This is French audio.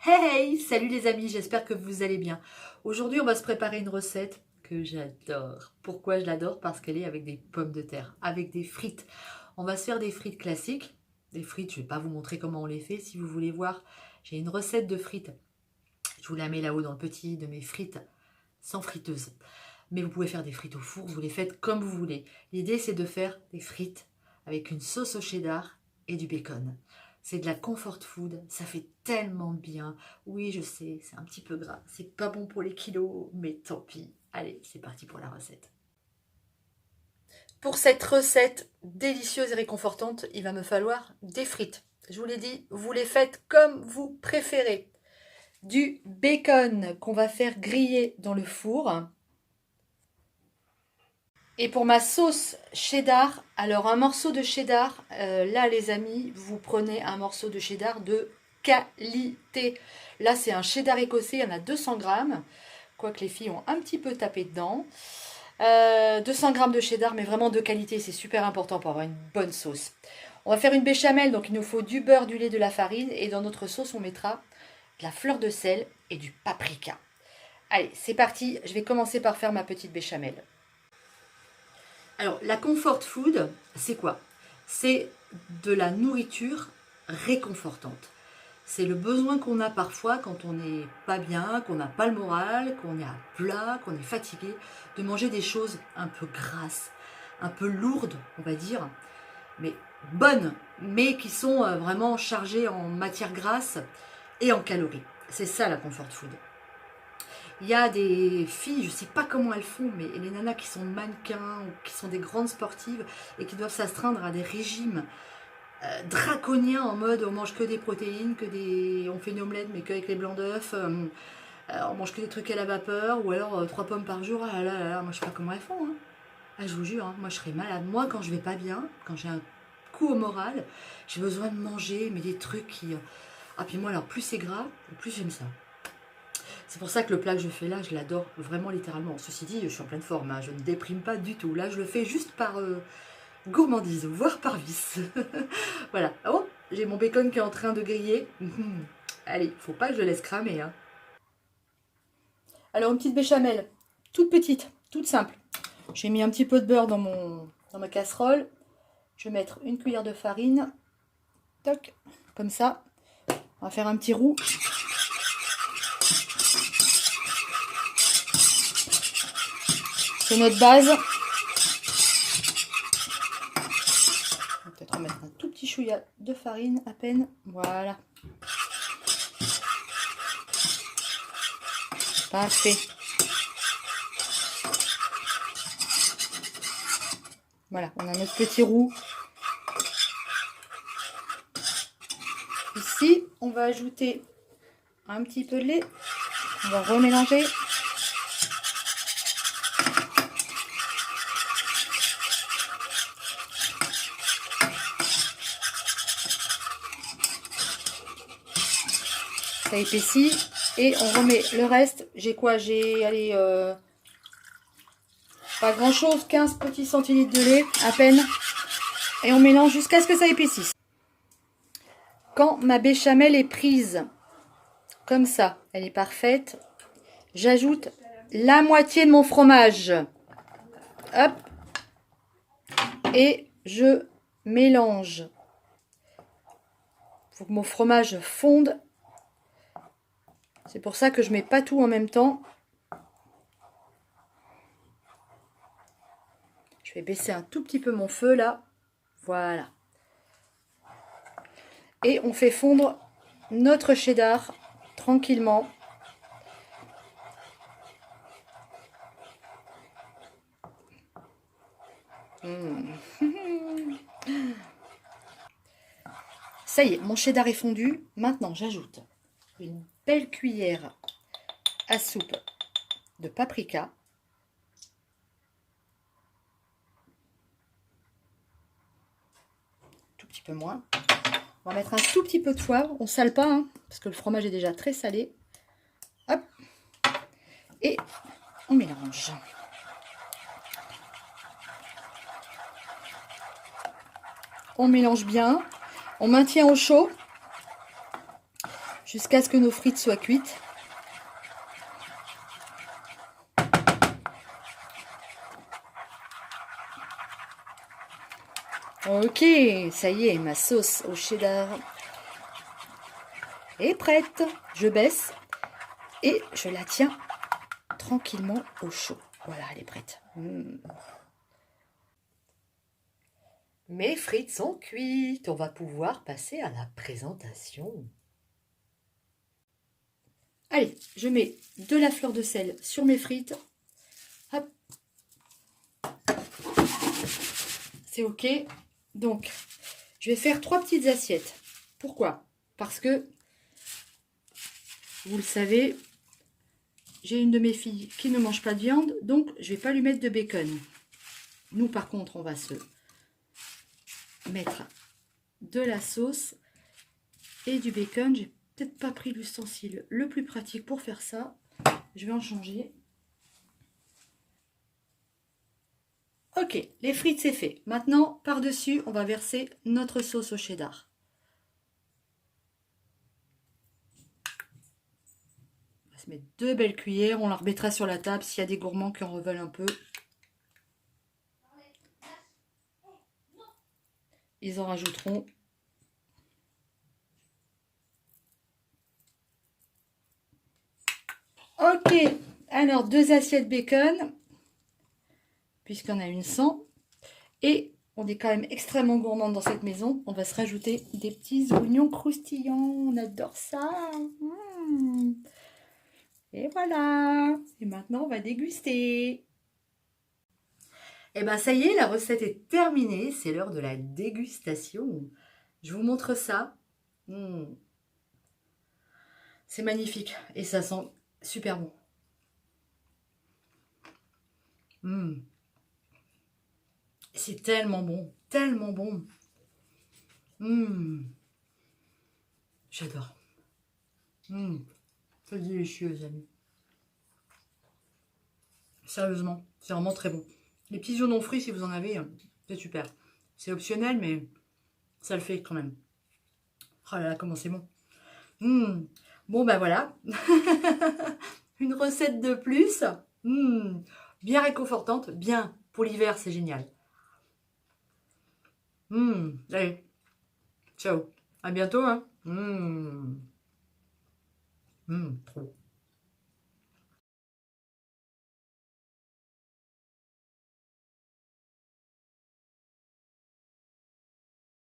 Hey, salut les amis, j'espère que vous allez bien. Aujourd'hui, on va se préparer une recette que j'adore. Pourquoi je l'adore? Parce qu'elle est avec des pommes de terre, avec des frites. On va se faire des frites classiques. Des frites, je ne vais pas vous montrer comment on les fait. Si vous voulez voir, j'ai une recette de frites. Je vous la mets là-haut dans le petit de mes frites sans friteuse. Mais vous pouvez faire des frites au four, vous les faites comme vous voulez. L'idée, c'est de faire des frites avec une sauce au cheddar et du bacon. C'est de la comfort food, ça fait tellement bien. Oui, je sais, c'est un petit peu gras, c'est pas bon pour les kilos, mais tant pis. Allez, c'est parti pour la recette. Pour cette recette délicieuse et réconfortante, il va me falloir des frites. Je vous l'ai dit, vous les faites comme vous préférez. Du bacon qu'on va faire griller dans le four. Et pour ma sauce cheddar, alors un morceau de cheddar, là les amis, vous prenez un morceau de cheddar de qualité. Là c'est un cheddar écossais, il y en a 200 grammes, quoique les filles ont un petit peu tapé dedans. 200 grammes de cheddar, mais vraiment de qualité, c'est super important pour avoir une bonne sauce. On va faire une béchamel, donc il nous faut du beurre, du lait, de la farine, et dans notre sauce on mettra de la fleur de sel et du paprika. Allez, c'est parti, je vais commencer par faire ma petite béchamel. Alors, la comfort food, c'est quoi? C'est de la nourriture réconfortante. C'est le besoin qu'on a parfois quand on n'est pas bien, qu'on n'a pas le moral, qu'on est à plat, qu'on est fatigué, de manger des choses un peu grasses, un peu lourdes, on va dire, mais bonnes, mais qui sont vraiment chargées en matière grasse et en calories. C'est ça la comfort food. Il y a des filles, je ne sais pas comment elles font, mais les nanas qui sont mannequins ou qui sont des grandes sportives et qui doivent s'astreindre à des régimes draconiens en mode on mange que des protéines, on fait une omelette mais qu'avec les blancs d'œufs, on mange que des trucs à la vapeur ou alors 3 pommes par jour. Ah là là là, moi je sais pas comment elles font. Hein. Ah, je vous jure, hein, moi je serais malade. Moi quand je vais pas bien, quand j'ai un coup au moral, j'ai besoin de manger mais des trucs qui... Ah puis moi alors plus c'est gras, plus j'aime ça. C'est pour ça que le plat que je fais là, je l'adore vraiment littéralement. Ceci dit, je suis en pleine forme, hein, je ne déprime pas du tout. Là, je le fais juste par gourmandise, voire par vice. Voilà. Oh, j'ai mon bacon qui est en train de griller. Allez, faut pas que je le laisse cramer. Hein. Alors, une petite béchamel, toute petite, toute simple. J'ai mis un petit peu de beurre dans ma casserole. Je vais mettre une cuillère de farine. Toc, comme ça. On va faire un petit roux. C'est notre base. On va peut-être en mettre un tout petit chouïa de farine à peine. Voilà. Parfait. Voilà, on a notre petit roux. Ici, on va ajouter un petit peu de lait. On va remélanger. Ça épaissit. Et on remet le reste. J'ai quoi? J'ai, allez, pas grand chose, 15 petits centilitres de lait, à peine. Et on mélange jusqu'à ce que ça épaississe. Quand ma béchamel est prise, comme ça, elle est parfaite, j'ajoute la moitié de mon fromage. Hop. Et je mélange. Il faut que mon fromage fonde. C'est pour ça que je mets pas tout en même temps. Je vais baisser un tout petit peu mon feu là. Voilà. Et on fait fondre notre cheddar tranquillement. Ça y est, mon cheddar est fondu. Maintenant, j'ajoute une belle cuillère à soupe de paprika. Tout petit peu moins. On va mettre un tout petit peu de poivre. On ne sale pas, hein, parce que le fromage est déjà très salé. Hop. Et on mélange. On mélange bien. On maintient au chaud. jusqu'à ce que nos frites soient cuites. Ok, ça y est, ma sauce au cheddar est prête. Je baisse et je la tiens tranquillement au chaud. Voilà, elle est prête. Mes frites sont cuites. On va pouvoir passer à la présentation. Allez, je mets de la fleur de sel sur mes frites. Hop. C'est ok. Donc, je vais faire 3 petites assiettes. Pourquoi? Parce que, vous le savez, j'ai une de mes filles qui ne mange pas de viande, donc je ne vais pas lui mettre de bacon. Nous, par contre, on va se mettre de la sauce et du bacon. J'ai peut-être pas pris l'ustensile le plus pratique pour faire ça. Je vais en changer. Ok, les frites c'est fait. Maintenant, par-dessus, on va verser notre sauce au cheddar. On va se mettre 2 belles cuillères. On la remettra sur la table s'il y a des gourmands qui en veulent un peu. Ils en rajouteront. Ok, alors 2 assiettes bacon, puisqu'on a une 100. Et on est quand même extrêmement gourmand dans cette maison. On va se rajouter des petits oignons croustillants. On adore ça. Et voilà. Et maintenant, on va déguster. Et bien, ça y est, la recette est terminée. C'est l'heure de la dégustation. Je vous montre ça. C'est magnifique. Et ça sent super bon. C'est tellement bon. Tellement bon. J'adore. C'est délicieux, les amis. Sérieusement, c'est vraiment très bon. Les petits oignons frits, si vous en avez, c'est super. C'est optionnel, mais ça le fait quand même. Oh là là, comment c'est bon. Bon, ben voilà. Une recette de plus. Bien réconfortante. Bien. Pour l'hiver, c'est génial. Allez. Ciao. À bientôt. Hein. Trop.